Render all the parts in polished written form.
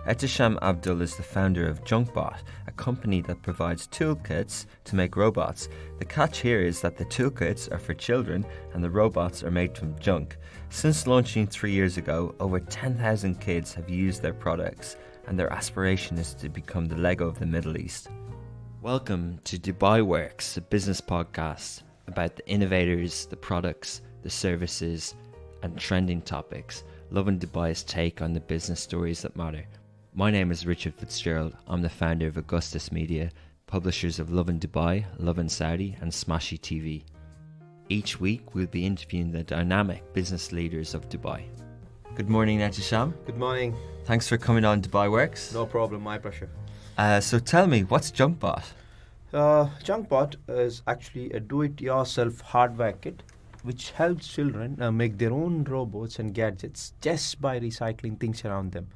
Abdul is the founder of Junkbot, a company that provides toolkits to make robots. The catch here is that the toolkits are for children and the robots are made from junk. Since launching 3 years ago, over 10,000 kids have used their products, and their aspiration is to become the Lego of the Middle East. Welcome to Dubai Works, a business podcast about the innovators, the products, the services, and trending topics. Lovin Dubai's take on the business stories that matter. My name is Richard Fitzgerald. I'm the founder of Augustus Media, publishers of Lovin Dubai, Lovin Saudi, and Smashy TV. Each week, we'll be interviewing the dynamic business leaders of Dubai. Good morning, Ehtesham. Good morning. Thanks for coming on Dubai Works. No problem, my pleasure. So tell me, what's Junkbot? Junkbot is actually a do-it-yourself hardware kit which helps children make their own robots and gadgets just by recycling things around them.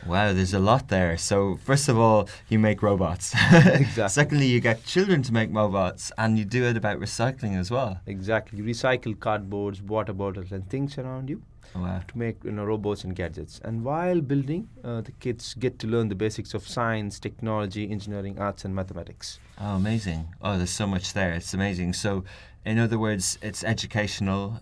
Wow, there's a lot there. So first of all, you make robots. Exactly. Secondly, you get children to make robots, and you do it about recycling as well. Exactly. You recycle cardboards, water bottles and things around you. Wow. To make robots and gadgets. And while building, the kids get to learn the basics of science, technology, engineering, arts and mathematics. Oh, amazing. Oh, there's so much there. It's amazing. So, in other words, it's educational.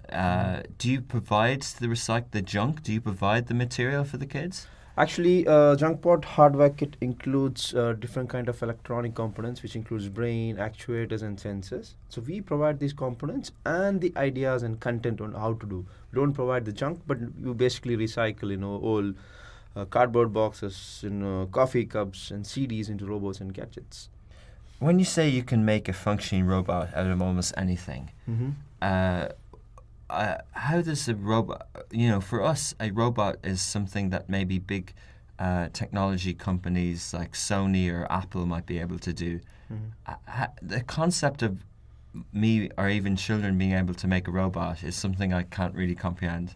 Do you provide the junk? Do you provide the material for the kids? Actually, Junkbot hardware kit includes different kind of electronic components, which includes brain, actuators, and sensors. So we provide these components and the ideas and content on how to do. We don't provide the junk, but you basically recycle, old cardboard boxes, coffee cups, and CDs into robots and gadgets. When you say you can make a functioning robot out of almost anything, how does a robot, for us, a robot is something that maybe big technology companies like Sony or Apple might be able to do. The concept of me or even children being able to make a robot is something I can't really comprehend.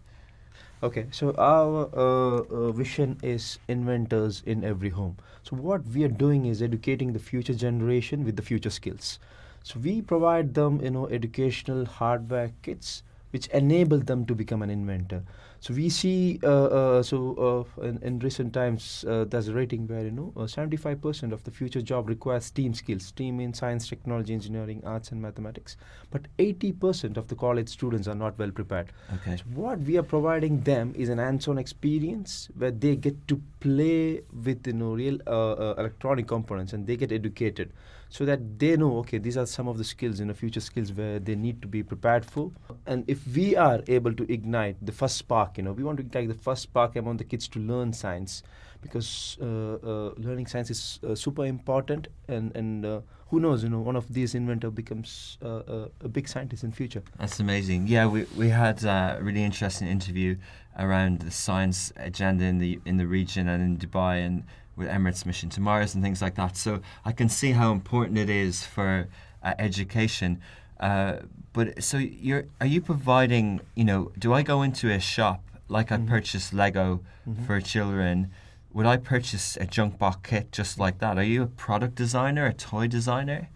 Okay, so our vision is inventors in every home. So what we are doing is educating the future generation with the future skills. So we provide them, educational hardware kits which enable them to become an inventor. So we see, in recent times, there's a rating where, 75% of the future job requires STEAM skills. STEAM in science, technology, engineering, arts and mathematics. But 80% of the college students are not well prepared. Okay. So what we are providing them is an hands-on experience where they get to play with, real electronic components, and they get educated so that they know, okay, these are some of the skills, future skills where they need to be prepared for. And if we are able to ignite the first spark, we want to ignite the first spark among the kids to learn science, because learning science is super important, and who knows, one of these inventors becomes a big scientist in future. That's amazing. Yeah, we had a really interesting interview around the science agenda in the region and in Dubai, and with Emirates mission to Mars and things like that. So I can see how important it is for education. But so are you providing, do I go into a shop, like I purchase Lego for children, would I purchase a Junkbot kit just like that? Are you a product designer, a toy designer?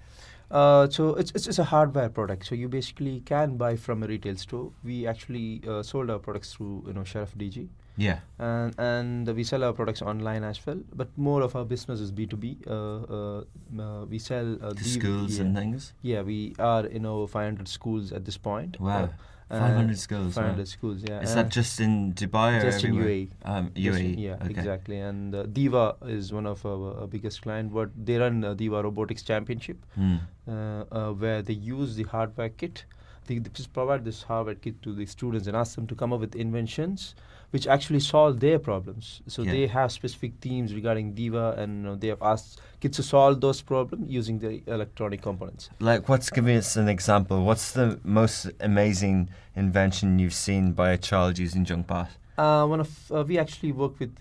So it's a hardware product. So you basically can buy from a retail store. We actually sold our products through, Sheriff DG. Yeah. And we sell our products online as well, but more of our business is B2B. We sell to schools and things? Yeah, we are 500 schools at this point. Wow. 500 schools. 500 schools, yeah. Is that just in Dubai or just everywhere? in UAE. Yeah, okay. Exactly. And Diva is one of our biggest clients. But they run Diva Robotics Championship, where they use the hardware kit. They just provide this hardware kit to the students and ask them to come up with inventions which actually solve their problems. So they have specific themes regarding Diva, and they have asked kids to solve those problems using the electronic components. Give us an example. What's the most amazing invention you've seen by a child using Junkbot? We actually worked with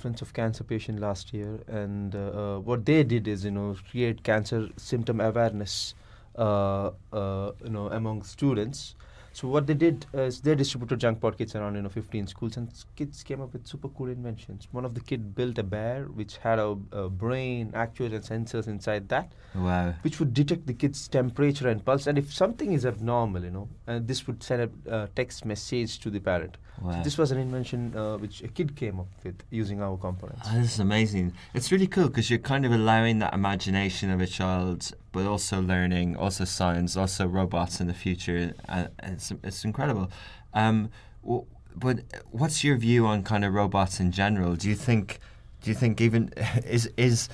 Friends of Cancer patient last year, and what they did is create cancer symptom awareness among students. So what they did is they distributed Junkbot kits around 15 schools, and kids came up with super cool inventions. One of the kid built a bear which had a brain, actuators, and sensors inside that, Wow. which would detect the kid's temperature and pulse, and if something is abnormal, this would send a text message to the parent. Wow. So this was an invention which a kid came up with using our components. This is amazing. It's really cool because you're kind of allowing that imagination of a child, but also learning, also science, also robots in the future. It's incredible. But what's your view on kind of robots in general? Do you think even is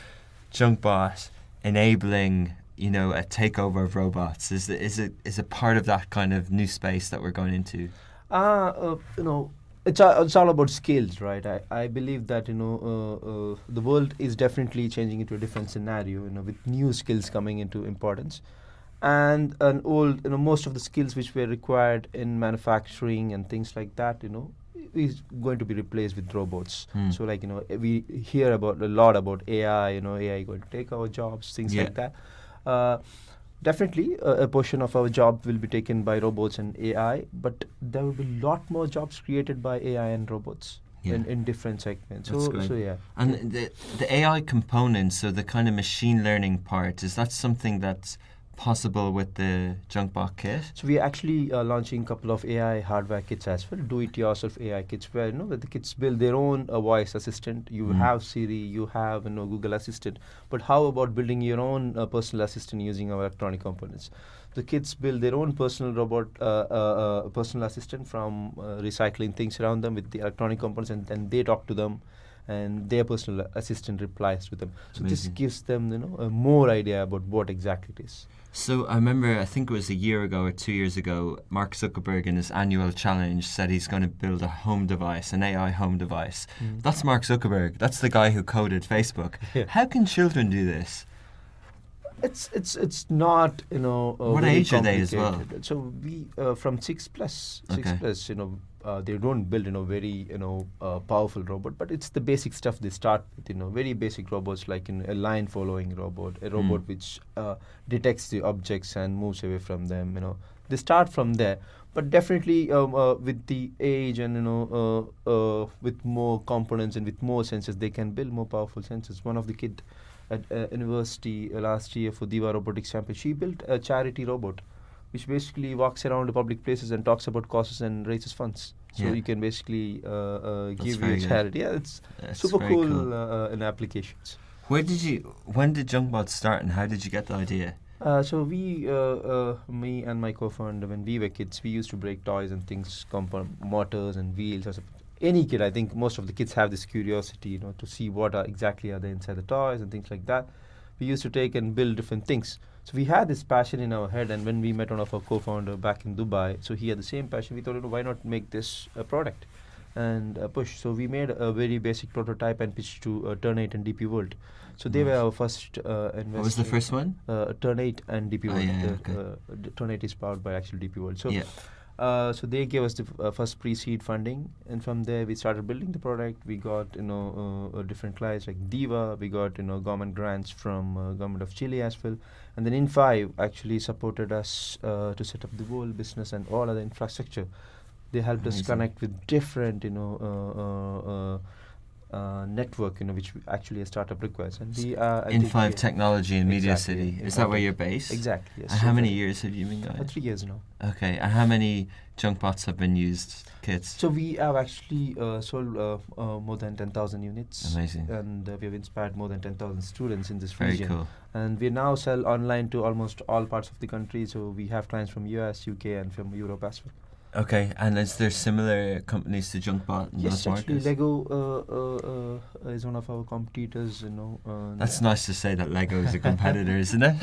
Junkbot enabling a takeover of robots? Is it part of that kind of new space that we're going into? It's all about skills, right? I believe that the world is definitely changing into a different scenario, with new skills coming into importance, and most of the skills which were required in manufacturing and things like that, is going to be replaced with robots. So we hear a lot about AI, AI going to take our jobs, things like that. Definitely, a portion of our job will be taken by robots and AI, but there will be a lot more jobs created by AI and robots in different segments. That's great. So yeah. And the AI component, so the kind of machine learning part, is that something that's possible with the Junkbot kit? So we are actually launching a couple of AI hardware kits as well, do-it-yourself AI kits, where where the kids build their own voice assistant. You have Siri, you have Google Assistant, but how about building your own personal assistant using our electronic components? The kids build their own personal robot, personal assistant from recycling things around them with the electronic components, and then they talk to them, and their personal assistant replies to them. So Amazing. this gives them a more idea about what exactly it is. So I remember, I think it was a year ago or 2 years ago, Mark Zuckerberg in his annual challenge said he's going to build a home device, an AI home device. That's Mark Zuckerberg. That's the guy who coded Facebook. Yeah. How can children do this? It's not What very age are they as well? complicated. So we from 6+, Okay. they don't build very powerful robot, but it's the basic stuff they start with. Very basic robots like a line following robot, a robot which detects the objects and moves away from them. They start from there, but definitely with the age and with more components and with more sensors, they can build more powerful sensors. One of the kid at university last year for Diva Robotics Champion, she built a charity robot which basically walks around the public places and talks about causes and raises funds. So you can basically give very your good. charity. Yeah, it's super very cool in applications. When did Junkbot start, and how did you get the idea? So we, me and my co-founder, when we were kids, we used to break toys and things, motors and wheels. Or any kid, I think most of the kids have this curiosity, to see what exactly are they inside the toys and things like that. We used to take and build different things. So we had this passion in our head, and when we met one of our co-founder back in Dubai, so he had the same passion. We thought, why not make this a product and push? So we made a very basic prototype and pitched to Turn8 and DP World. So they were our first investor. What was the first one? Turn8 and DP World. Okay. Turn8 is powered by actual DP World. So so they gave us the first pre-seed funding, and from there we started building the product. We got different clients like Diva. We got government grants from government of Chile as well, and then In5 actually supported us to set up the whole business and all other infrastructure. They helped us connect with different network, which actually a startup requires. And we In5 Technology in Media Exactly, City. Is that where you're based? Exactly. Yes. And how many years have you been going? 3 years now. Okay. And how many Junkbots have been used, kits? So we have actually sold more than 10,000 units. Amazing. And we have inspired more than 10,000 students in this Very region. cool. And we now sell online to almost all parts of the country. So we have clients from US, UK, and from Europe as well. Okay, and is there similar companies to Junkbot in Yes, those actually, markets? Lego is one of our competitors. That's nice to say that Lego is a competitor, isn't it?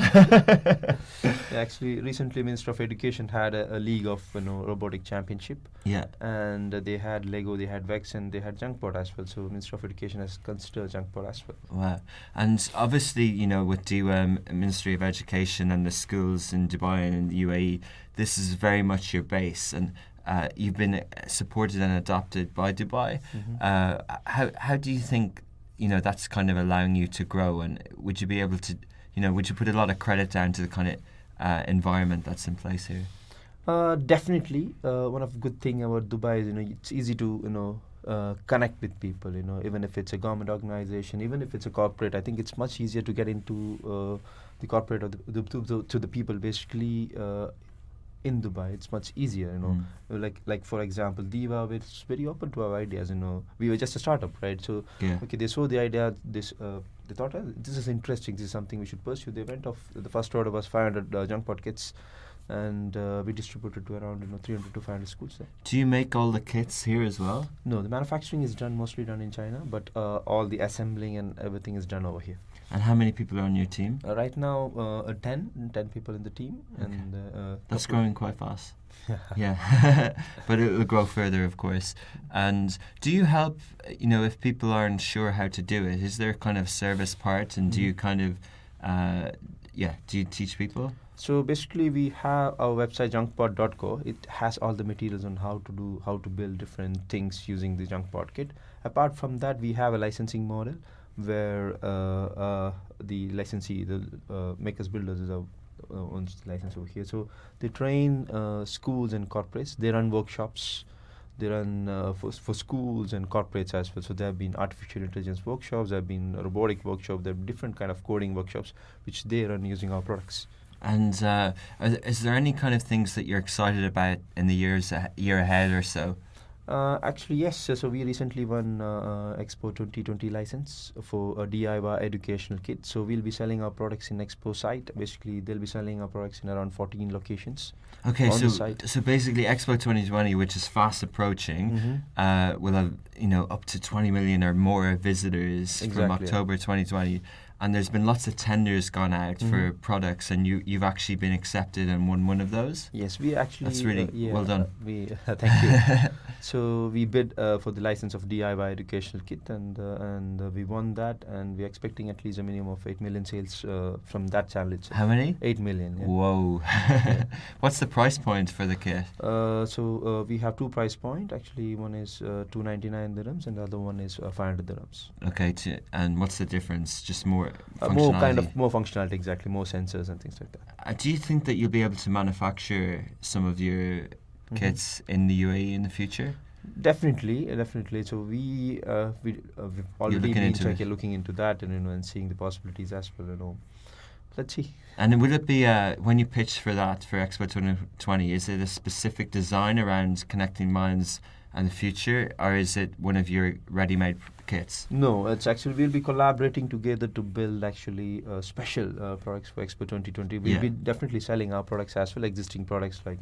Actually, recently, Minister of Education had a league of robotic championship. Yeah. And they had Lego, they had Vex, and they had Junkbot as well. So Minister of Education has considered Junkbot as well. Wow. And obviously, with the Ministry of Education and the schools in Dubai and in the UAE, this is very much your base, and you've been supported and adopted by Dubai. How do you think that's kind of allowing you to grow, and would you be able to would you put a lot of credit down to the kind of environment that's in place here? Definitely. One of the good thing about Dubai is, it's easy to, connect with people, even if it's a government organization, even if it's a corporate. I think it's much easier to get into the corporate or to the people basically in Dubai. It's much easier, Like for example, Diva was very open to our ideas. We were just a startup, right? So Yeah. okay, they saw the idea. They thought, this is interesting. This is something we should pursue. They went off. The first order was 500 Junkbot kits, and we distributed to around 300 to 500 schools there. Do you make all the kits here as well? No, the manufacturing is mostly done in China, but all the assembling and everything is done over here. And how many people are on your team? Right now, 10 people in the team. Okay. And That's growing quite fast. Yeah, but it will grow further, of course. And do you help, if people aren't sure how to do it, is there kind of service part, and do you kind of, do you teach people? So basically, we have our website junkbot.co. It has all the materials on how to build different things using the Junkbot kit. Apart from that, we have a licensing model where the licensee, the makers builders, owns the license over here. So they train schools and corporates. They run workshops. They run for schools and corporates as well. So there have been artificial intelligence workshops. There have been robotic workshops. There have different kind of coding workshops which they run using our products. And is there any kind of things that you're excited about in the year ahead or so? Actually, yes. So we recently won Expo 2020 license for a DIY educational kit. So we'll be selling our products in Expo site. Basically, they'll be selling our products in around 14 locations. Okay, on the site. So basically, Expo 2020, which is fast approaching, will have up to 20 million or more visitors from October 2020. And there's been lots of tenders gone out for products, and you've actually been accepted and won one of those? Yes, we actually... That's really well done. Thank you. So we bid for the license of DIY educational kit, and we won that, and we're expecting at least a minimum of 8 million sales from that channel itself. How many? 8 million. Yeah. Whoa. What's the price point for the kit? So we have two price points. Actually, one is 299 dirhams, and the other one is 500 dirhams. Okay, and what's the difference? Just more more functionality, exactly, more sensors and things like that. Do you think that you'll be able to manufacture some of your kits in the UAE in the future? Definitely. So we've already been looking into that and seeing the possibilities as well. Let's see. And will it be when you pitch for that for Expo 2020? Is it a specific design around connecting minds and the future, or is it one of your ready-made kits? No, it's actually we'll be collaborating together to build actually special products for Expo 2020. We'll be definitely selling our products as well, existing products like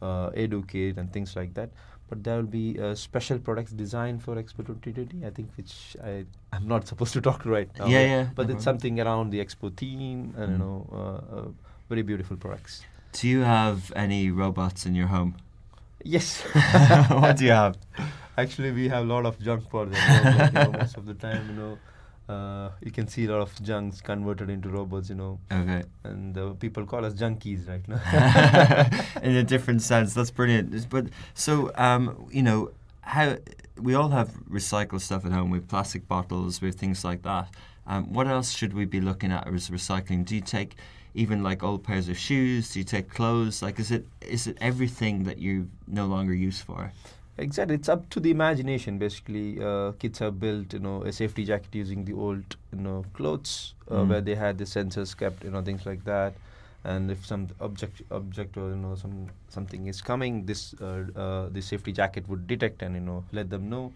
EduKit and things like that. But there will be special products designed for Expo 2020. I think which I'm not supposed to talk right now. But it's something around the Expo theme and very beautiful products. Do you have any robots in your home? Yes. What do you have? Actually, we have a lot of junk pods. Most of the time, you can see a lot of junks converted into robots. Okay. And people call us junkies right now. In a different sense, that's brilliant. But so, how we all have recycled stuff at home. We have plastic bottles, we have things like that. What else should we be looking at as recycling? Do you take even like old pairs of shoes? Do you take clothes? Like, is it everything that you no longer use for? Exactly, it's up to the imagination. Basically, kids have built, a safety jacket using the old, clothes where they had the sensors kept, things like that. And if some object or something is coming, this safety jacket would detect and let them know.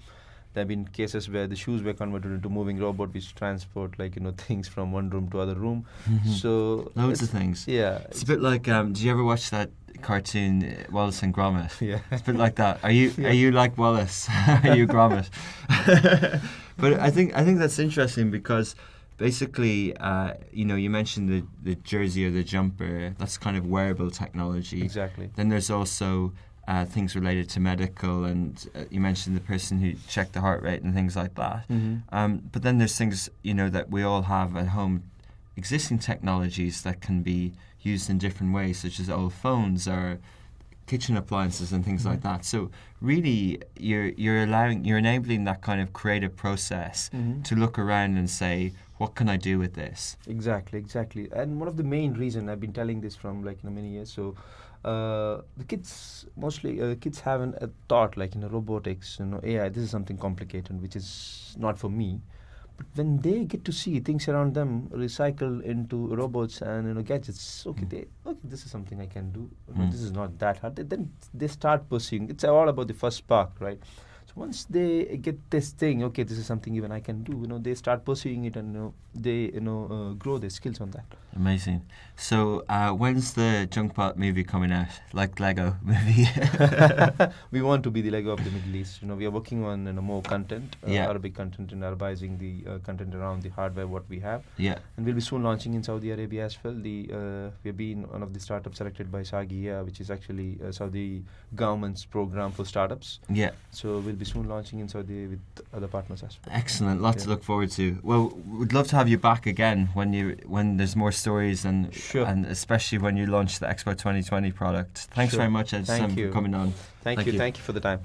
There have been cases where the shoes were converted into moving robot which transport things from one room to other room. So loads of things. Yeah, it's a bit like. Do you ever watch that cartoon Wallace and Gromit? Yeah, it's a bit like that. Are you like Wallace? Are you Gromit? But I think that's interesting because basically, you mentioned the jersey or the jumper. That's kind of wearable technology. Exactly. Then there's also things related to medical, and you mentioned the person who checked the heart rate and things like that. But then there's things that we all have at home, existing technologies that can be used in different ways, such as old phones or kitchen appliances and things like that. So really, you're enabling that kind of creative process to look around and say, what can I do with this? Exactly. And one of the main reasons I've been telling this from many years. So the kids mostly kids have a thought like robotics, AI. This is something complicated, which is not for me. But when they get to see things around them recycled into robots and gadgets, okay, this is something I can do. This is not that hard. Then they start pursuing. It's all about the first spark, right? So once they get this thing, okay, this is something even I can do. They start pursuing it, and they grow their skills on that. Amazing. So when's the Junkbot movie coming out? Like Lego movie? We want to be the Lego of the Middle East. We are working on more content, Yeah. Arabic content, and Arabizing the content around the hardware what we have. Yeah. And we'll be soon launching in Saudi Arabia as well. We have been one of the startups selected by Sagia, which is actually Saudi government's program for startups. Yeah. So we'll be soon launching in Saudi with other partners as well. Excellent. Lots to look forward to. Well, we'd love to have you back again when there's more stories and Sure. and especially when you launch the Expo 2020 product. Thanks Sure. very much, Ed, Thank you. for coming on. Thank you for the time.